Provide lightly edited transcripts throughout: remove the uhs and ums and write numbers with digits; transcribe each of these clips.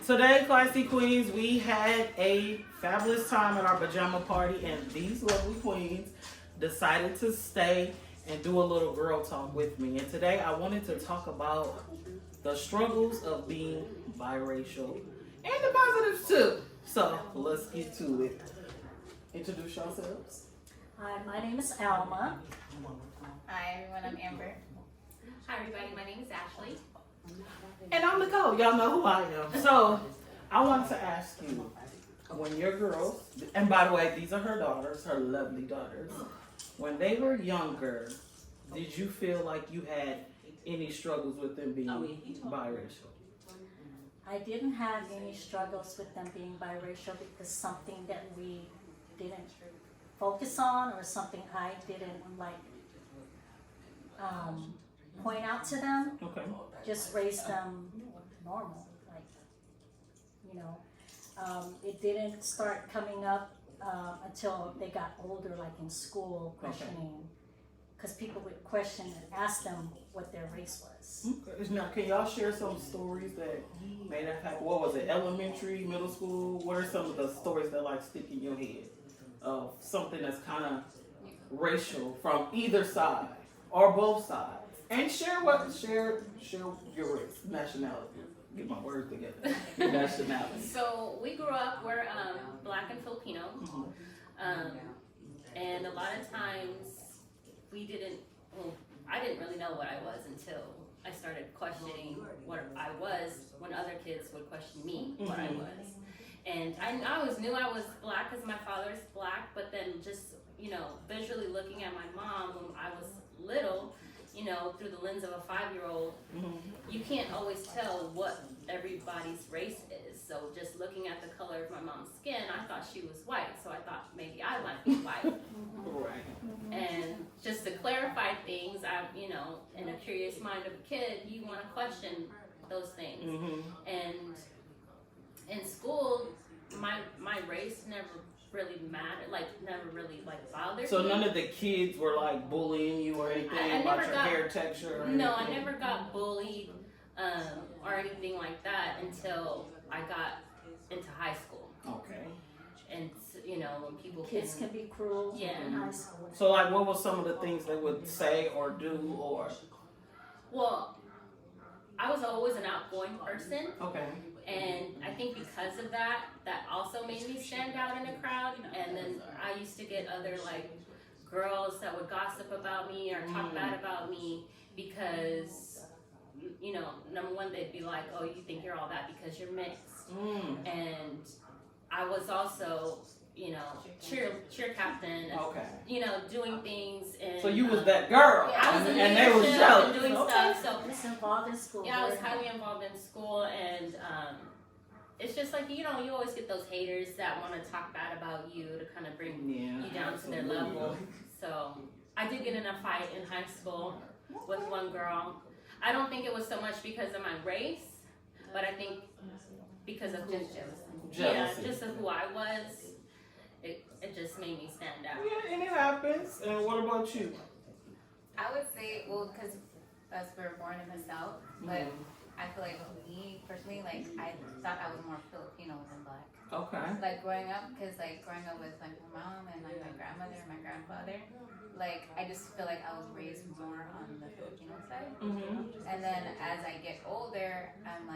Today, Classy Queens, we had a fabulous time at our pajama party, and these lovely queens decided to stay and do a little girl talk with me. And today, I wanted to talk about the struggles of being biracial and the positives too. So let's get to it. Introduce yourselves. Hi, my name is Alma. Hi everyone, I'm Amber. Hi everybody, my name is Ashley. And I'm Nicole. Y'all know who I am. So I wanted to ask you, when your girls, and by the way, these are her daughters, her lovely daughters, when they were younger, did you feel like you had any struggles with them being biracial? I didn't have any struggles with them being biracial because something that we didn't focus on or something I didn't point out to them. Okay. Just raised them normal, it didn't start coming up until they got older, like in school, questioning, because people would question and ask them what their race was. Okay. Now, can y'all share some stories that made that happen? What was it, elementary, middle school? What are some of the stories that like stick in your head of something that's kind of racial from either side or both sides? And share your race, nationality. Get my words together. Nationality. So we grew up, we're Black and Filipino, and a lot of times I didn't really know what I was until I started questioning what I was when other kids would question me what I was. And I always knew I was Black because my father's Black, but then just, visually looking at my mom when I was little, through the lens of a 5-year-old, you can't always tell what everybody's race is. So just looking at the color of my mom's skin, I thought she was white. So I thought maybe I might be white. Right. And just to clarify things, in a curious mind of a kid, you want to question those things. And in school, my race never really mattered, never really bothered me. So none of the kids were bullying you or anything about your hair texture? No, I never got bullied or anything like that until I got into high school. Okay. And when Kids can be cruel in high school. So what were some of the things they would say or do or? Well, I was always an outgoing person. Okay. And I think because of that also made me stand out in a crowd. And then I used to get other girls that would gossip about me or talk bad about me because, number one, they'd be like, oh, you think you're all that because you're mixed. And I was also, cheer captain. Okay. Doing things. And, so you was that girl. Yeah, I was in and they was leadership jealous. and doing stuff. So I was involved in school. yeah, I was highly involved in school, and it's just you always get those haters that want to talk bad about you to kind of bring you down to their level. So I did get in a fight in high school with one girl. I don't think it was so much because of my race, but I think because of Jealousy. just of who I was. It just made me stand out. Yeah, and it happens. And what about you? I would say, because us were born in the South, but I feel like me personally, I thought I was more Filipino than Black. Okay. Growing up, because growing up with my mom and my grandmother and my grandfather, I just feel like I was raised more on the Filipino side. And then as I get older, I'm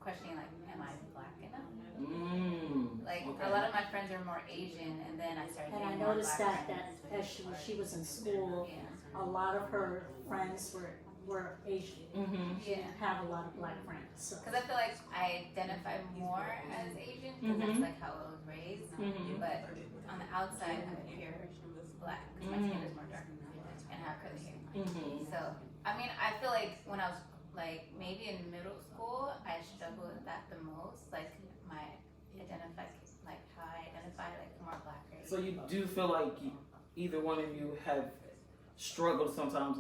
questioning am I Black enough? A lot of my friends are more Asian, and then I started. And I getting more noticed Black that friends. as she was in school, a lot of her friends were Asian. Yeah. Have a lot of Black friends. So. Because I feel like I identify more as Asian because that's how I was raised. But on the outside, I appear Black because my skin is more dark and have curly hair. So I feel like when I was maybe in middle school, I struggled with that the most. How I identify more Black race. So you do feel like either one of you have struggled sometimes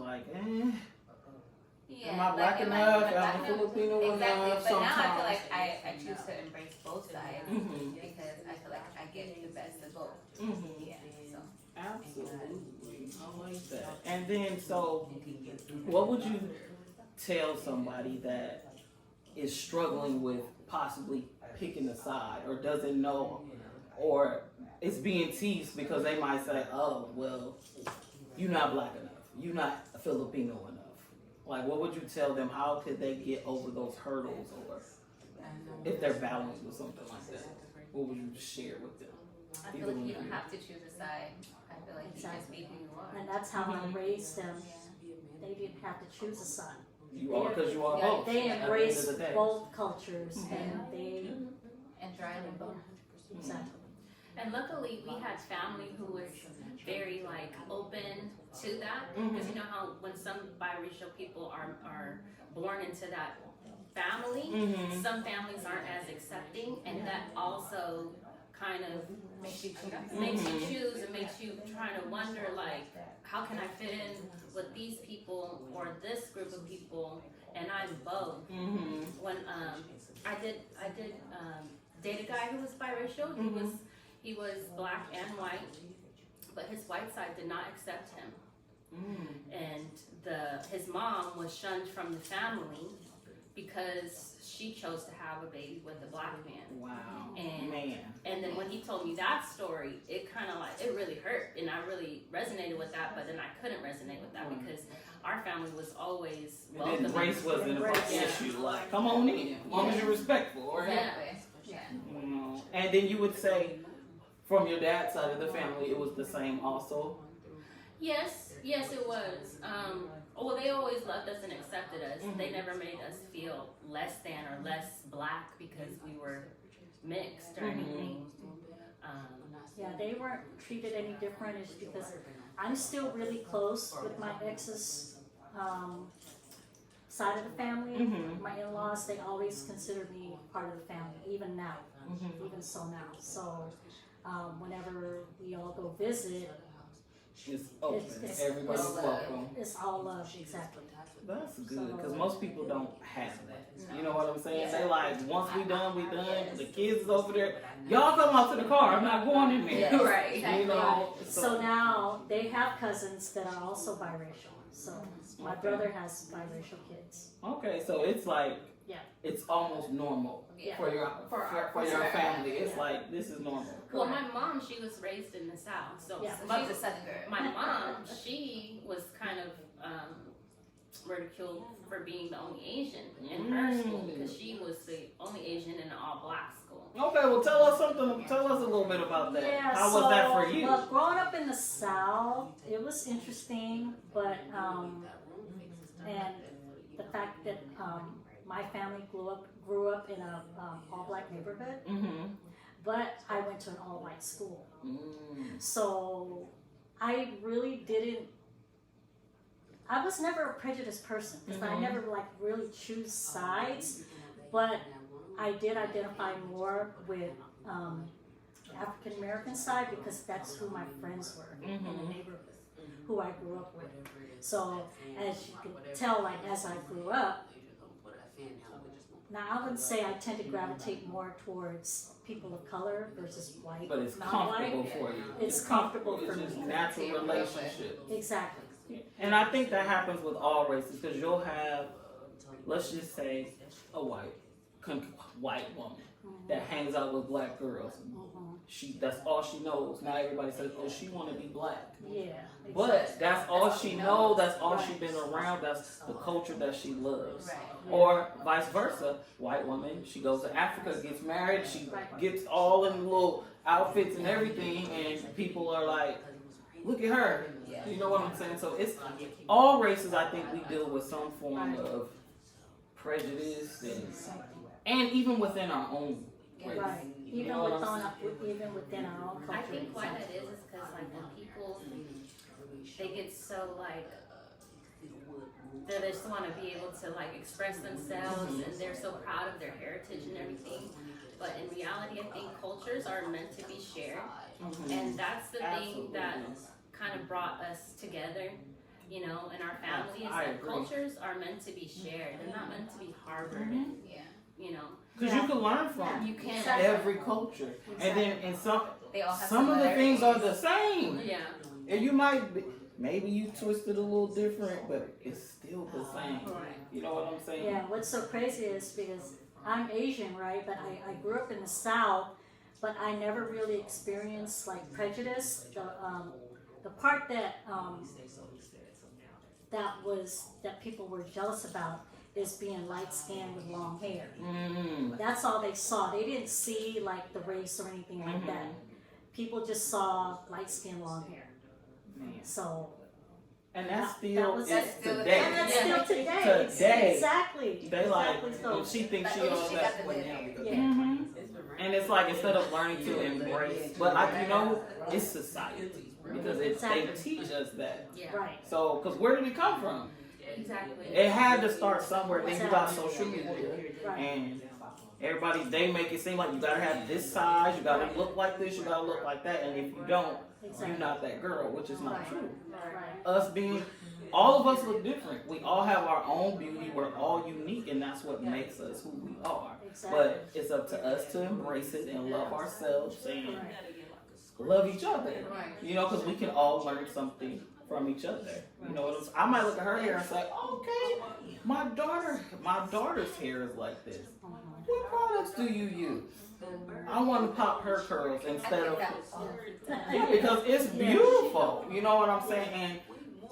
Yeah, am I Black enough? Am I Filipino exactly. enough? But Sometimes. now I feel like I choose to embrace both sides because I feel like I get the best of both. Yeah. So. Absolutely. I like that. And then, so what would you tell somebody that is struggling with possibly picking a side or doesn't know, or it's being teased because they might say, oh, well, you're not black enough. You're not Filipino enough. Like, what would you tell them? How could they get over those hurdles, or if they're balanced with something like that? What would you share with them? I feel like you don't have to choose a side. I feel like you just be who you are. And that's how I raised them. They didn't have to choose a side. You are because you are both. They at the embrace end of the day. both cultures, and they And thrive in both. exactly. And luckily, we had family who was very like open to that, because you know how when some biracial people are born into that family, some families aren't as accepting, and that also kind of Makes you choose. makes you choose and makes you try to wonder, like, how can I fit in with these people or this group of people, and I'm both. When I did date a guy who was biracial. He was black and white, but his white side did not accept him. And his mom was shunned from the family because she chose to have a baby with a black man. Wow. And and then when he told me that story, it kind of like, it really hurt, and I really resonated with that, but then I couldn't resonate with that because our family was always And welcoming. then race wasn't an Yeah. issue. Like, come on in, as long as you're respectful, right? Exactly. Yeah. You know. And then you would say, from your dad's side of the family, it was the same also. Yes, it was. Well, they always loved us and accepted us. They never made us feel less than or less black because we were mixed or anything. Yeah, they weren't treated any different. It's because I'm still really close with my ex's side of the family. My in-laws, they always consider me part of the family, even now, even so now. So whenever we all go visit, It's open. It's- Everybody's it's- welcome. it's all love, exactly. That's good, because most people don't have that. You know what I'm saying? They like, once we done, we done. The kids is over there. Y'all come out to the car. I'm not going in there. Yes, Right. You know? So now they have cousins that are also biracial. So my Okay. brother has biracial kids. Okay, so it's like, Yeah. it's almost normal Yeah. for your For your our family. It's Yeah. like, this is normal. Well, my mom, she was raised in the South, so Yeah. So my, she's a Southern girl. my mom, she was kind of ridiculed for being the only Asian in her school because she was the only Asian in an all-black school. Okay, well, tell us a little bit about that. Yeah, How was that for you? Well, growing up in the South, it was interesting, but and the fact that my family grew up in a all black neighborhood, but I went to an all white school, so I really didn't. I was never a prejudiced person because I never like really choose sides, but I did identify more with African American side because that's who my friends were in the neighborhood, who I grew up with. So as you can tell, like as I grew up, now I would say I tend to gravitate more towards people of color versus white, But it's not comfortable white. for you. It's comfortable for It's just me. natural relationship. Exactly. And I think that happens with all races because you'll have, let's just say, a white woman that hangs out with black girls. That's all she knows. Now everybody says, oh, she want to be black. Yeah. But that's all she knows. That's all Right. she been around. That's the culture that she loves. Right. Or vice versa. White woman, she goes to Africa, gets married, she gets all in little outfits and everything, and people are like, look at her. Yeah. You know what I'm saying? So it's all races. I think we deal with some form of prejudice and even within our own race. Right. You know what I'm Even within our own culture. I think why that is because like when people, they get so like, they just want to be able to like express themselves and they're so proud of their heritage and everything. But in reality, I think cultures are meant to be shared. And that's the thing that kind of brought us together, you know, in our family, is I that agree. cultures are meant to be shared. They're not meant to be harbored and, Yeah. you know. Because you can learn from Yeah. You can. every culture. And then in They all have some of the things are similarities. the same. Yeah. And you might be, maybe you twist it a little different, but it's still the same. Right. You know what I'm saying? Yeah, what's so crazy is because I'm Asian, right? But I grew up in the South, but I never really experienced like prejudice. The part that people were jealous about is being light skinned with long hair. That's all they saw. They didn't see like the race or anything like that. People just saw light skin, long hair. So. And that's that still was it's still today. And that's still today. Today. Exactly. They like, exactly. So, she thinks she But all she that. got the good. yeah. And it's like instead of learning to embrace, but you know, it's society because they teach us that. Yeah. Right. So, because where did it come from? Exactly. It had to start somewhere. Then you got social media, Right. and everybody they make it seem like you gotta have this size, you gotta look like this, you gotta look like that, and if you don't, you're not that girl, which is not Right. true. Right. Us being, all of us look different. We all have our own beauty. We're all unique, and that's what makes us who we are. Exactly. But it's up to us to embrace it and love ourselves and Right. love each other. Right. You know, because we can all learn something from each other. You know what I'm saying? I might look at her hair and say, okay, my daughter's hair is like this. What products do you use? I want to pop her curls instead of yeah, because it's beautiful. You know what I'm saying? And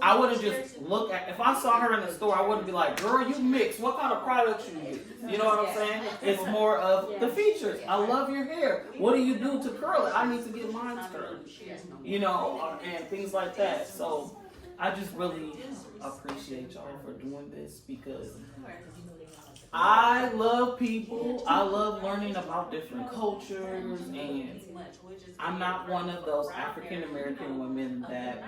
I wouldn't just look at, if I saw her in the store, I wouldn't be like, girl, you mix. What kind of products you use? You know what I'm saying? It's more of the features. I love your hair. What do you do to curl it? I need to get mine curled. You know, and things like that. So I just really appreciate y'all for doing this because I love people. I love learning about different cultures, and I'm not one of those African American women that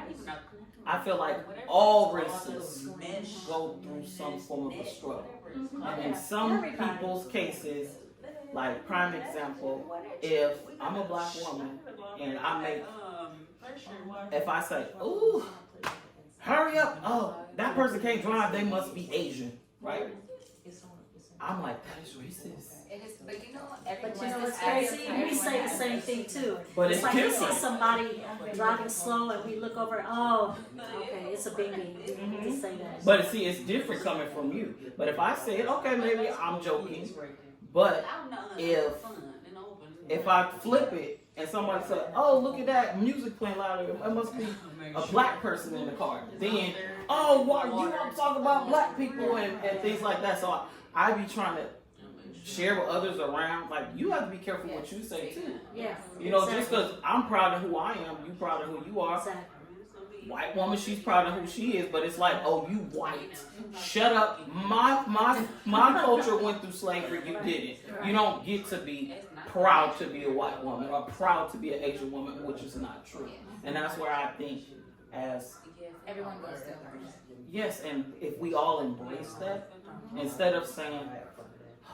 I feel like all races go through some form of a struggle. And in some people's cases, like prime example, if I'm a black woman and if I say, ooh, hurry up, oh, that person can't drive, they must be Asian, right? I'm like, that is racist. It is, but you know, But you know what's crazy? We say the same thing too. But it's like we see different. somebody driving slow and we look over, oh, okay, it's a baby. We just say that. But see, it's different coming from you. But if I say it, okay, maybe I'm joking. But if I flip it and somebody says, oh, look at that music playing louder, it must be a black person in the car. Then, oh, what, you want to talk about black people and things like that. So I be trying to share with others around, like, you have to be careful what you say too. Yeah. You know, just because I'm proud of who I am, you proud of who you are. Exactly. White woman, she's proud of who she is, but it's like, oh, you white. Shut up. My culture went through slavery, you didn't. You don't get to be proud to be a white woman or proud to be an Asian woman, which is not true. And that's where I think as everyone goes through it. yes, and if we all embrace that, instead of saying,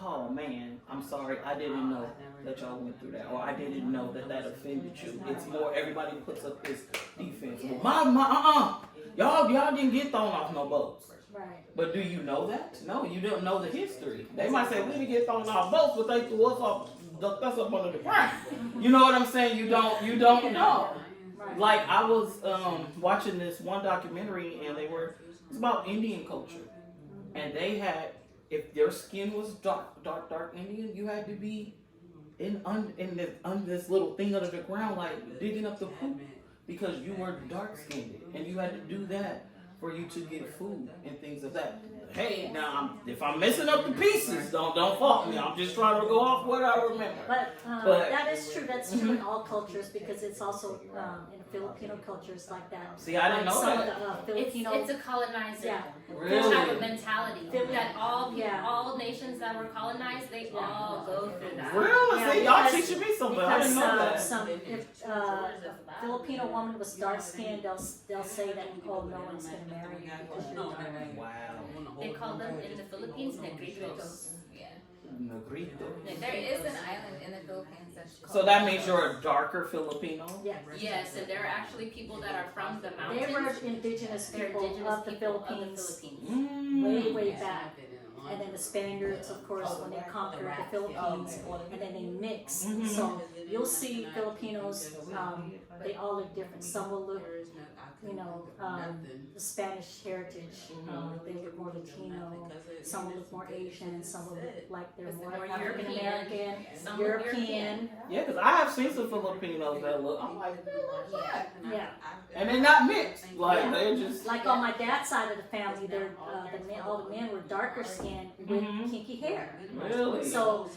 oh man, I'm sorry, I didn't know that y'all went through that, or I didn't know that that offended you. It's more everybody puts up this defense. Well, y'all didn't get thrown off no boats. Right. But do you know that? No, you don't know the history. They might say we didn't get thrown off boats, but they threw us off, ducked us up under the ground. You know what I'm saying? You don't know. Right. Like I was watching this one documentary, and it's about Indian culture, and they had, if your skin was dark Indian, you had to be in this little thing under the ground, like digging up the poop, because you were dark skinned, and you had to do that for you to get food and things of that. Hey, now if I'm messing up the pieces, don't fault me. I'm just trying to go off what I remember. But that is true. That's true in all cultures, because it's also in Filipino cultures like that. See, I didn't know some that. of the Filipino. It's a colonizer Really? type of mentality. Really? That all nations that were colonized, they all go through that. Really? Yeah, See, y'all because- teaching me something. I didn't know that. If a Filipino woman was dark skinned, they'll say that, oh, no one's gonna marry you because you're dark. Wow. They call them in the Philippines negritos. Yeah. Negrito. There is an island in the Philippines that's called So that means you're a darker Filipino? Yeah. Yes, and there are actually people that are from the They mountains. were indigenous They're people indigenous of the people Philippines. Mm. Way back. And then the Spaniards, of course, when they conquered the Philippines, and then they mixed. Mhm. So you'll see Filipinos, they all look different. Some will look, the Spanish heritage. They look more Latino. Some will look more Asian. Some will look like they're more African American, Some European. Yeah, because I have seen some Filipinos that look, I'm like, Yeah. and they're not mixed. Like, they're just. Like on my dad's side of the family, they're all the men were darker skinned with kinky hair. Really? So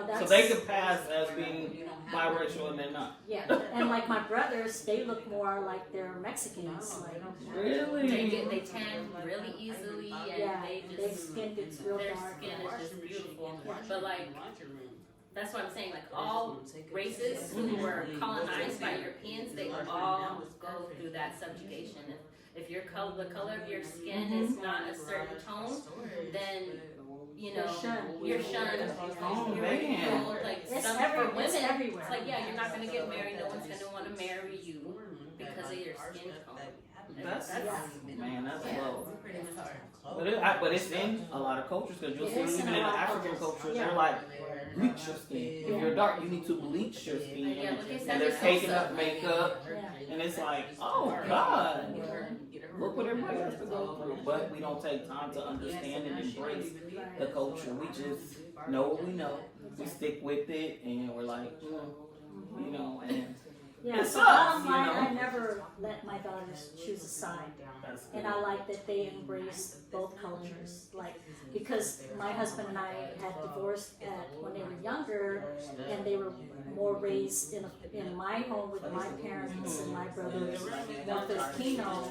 that's So they could pass as being biracial and they're not. yeah. And like my brothers, they look more like they're Mexicans. Like Really? They tan really easily, and yeah, they their just skin gets real their dark. skin is just beautiful. But like, that's what I'm saying. Like all races who were colonized by Europeans, they all go through that subjugation. If your color, the color of your skin is not a certain tone, then you're shunned. Oh, You're man. like It's some everywhere. for women. It's everywhere. It's like you're not gonna get married. No one's gonna want to marry you because of your skin tone. That's man, that's Yeah. low. It's hard. But it's in a lot of cultures because you'll It see is even in a in the lot of African cultures. cultures, Yeah. they're like bleach your skin. If you're dark, you need to bleach your skin, Yeah, but they and said they're it's taking also- up makeup, Yeah. and it's like, oh God, look what everybody has to go through. But we don't take time to understand and embrace the culture. We just know what we know. We stick with it, and we're like, and Yeah, It so sucks, bottom you line, know? I never let my daughters choose a side. that's And I like that they embrace both cultures. Like, because my husband and I had divorced when they were younger, and they were more raised in my home with my parents and my brothers, more Filipino.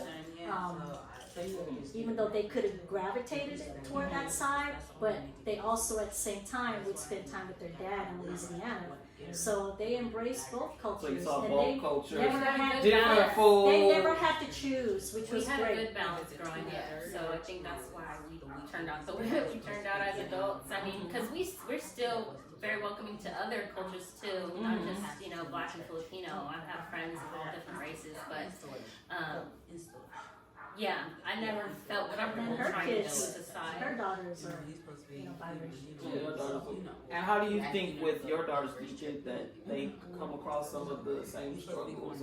Even though they could have gravitated toward that side, but they also at the same time would spend time with their dad in Louisiana. So they embraced both So cultures. you saw and both they cultures, never had different food. They never had to choose, which We was had a great. good balance growing up, so I think that's why we turned out the way that we turned out as adults. I mean, because we're still very welcoming to other cultures too, not just Black and Filipino. I have friends of all different races, but I never felt comfortable And her trying to kids, choose a side. her daughters are biracial. Yeah, your daughters. And how do you think with your daughters, do you think that they come across some of the same struggles,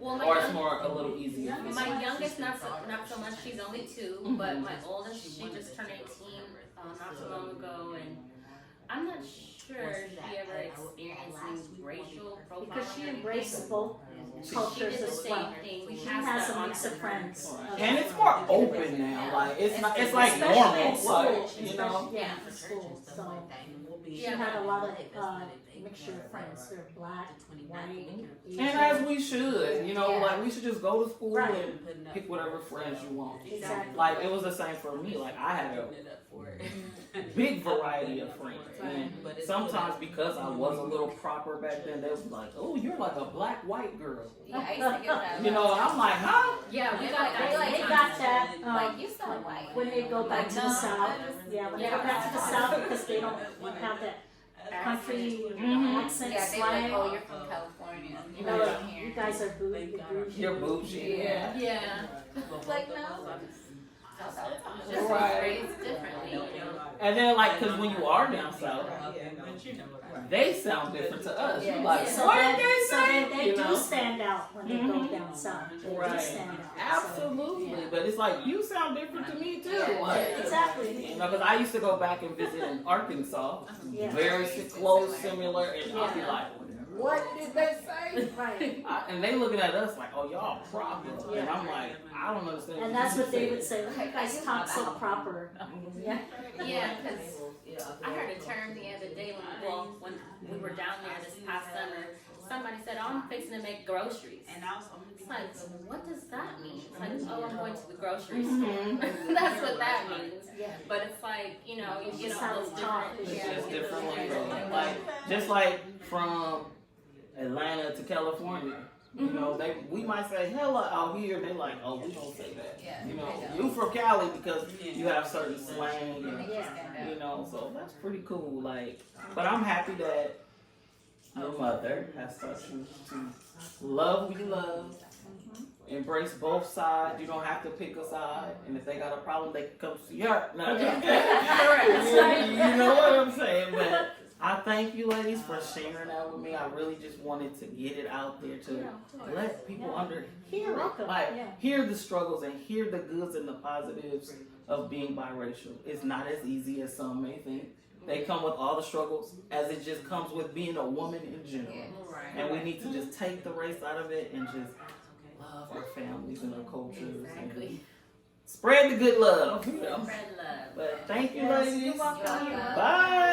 Well, or it's more a little easier? my youngest not so much. She's only 2, but my oldest, she just turned 18 not so long ago, and I'm not sure she ever experienced any racial profiling. Because she embraced both She cultures did the as same well. thing. We She passed has that a on mix to of her. friends. And it's more open now. Like it's not. It's like Especially in normal. school, Like you know. Yeah, in school. So she had a lot of mixture of friends. They're black, white, Asian. And as we should, like we should just go to school Right. and pick whatever friends you want. Exactly. Like it was the same for me. Like I had a big variety of friends, and sometimes because I was a little proper back then, they was like, "Oh, you're like a black white girl," Yeah, I used to get that. and I'm like, "Huh?" Yeah, we got They that. like- They got that Like, you sound white. when they go back to the south. Yeah, when they go back to the south because they don't have that country accent Yeah, they were like, slang. oh, you're from California. You You're know, from you here. guys are bougie. You're bougie. Yeah. Yeah. Like, no. Just Right. raised differently, And then like, cause when you are down south, they sound different to us. You're like, So what then, did they so say? then they You do know? stand out when they go down south. They do Right. stand out. Absolutely. But it's like you sound different to me too. Yeah. Like, Exactly. because I used to go back and visit in Arkansas, Yeah. very close, similar, and I'll be Yeah. like, what did they say? Right. And they looking at us like, oh, y'all proper. And Yeah. I'm like, I don't understand. And that's what they would say. Look, you guys talk so proper. Yeah. Yeah, because I heard a term the other day when we were down there this past summer. Somebody said, "Oh, I'm fixing to make groceries." It's like, what does that mean? It's like, oh, I'm going to the grocery store. That's what that means. Yeah. But it's like, you It's get just all how those we talk. different. It's Yeah. just different lingo. Like, just like from Atlanta to California. We might say hella out here. They like, oh, we don't say that. Yeah. You from Cali because you have certain slang, and, Yeah. so that's pretty cool. Like, but I'm happy that your mother has taught you to love who you love, embrace both sides. You don't have to pick a side, and if they got a problem, they can come see her. No, just kidding. That's right. You know what I'm saying, but I thank you, ladies, for sharing that with me. I really just wanted to get it out there to let people hear it. Like, hear the struggles and hear the goods and the positives of being biracial. It's not as easy as some may think. They come with all the struggles as it just comes with being a woman in general. And we need to just take the race out of it and just love our families and our cultures. Exactly. And spread the good love. Spread love. But thank you, Yes, ladies. you're welcome. Bye.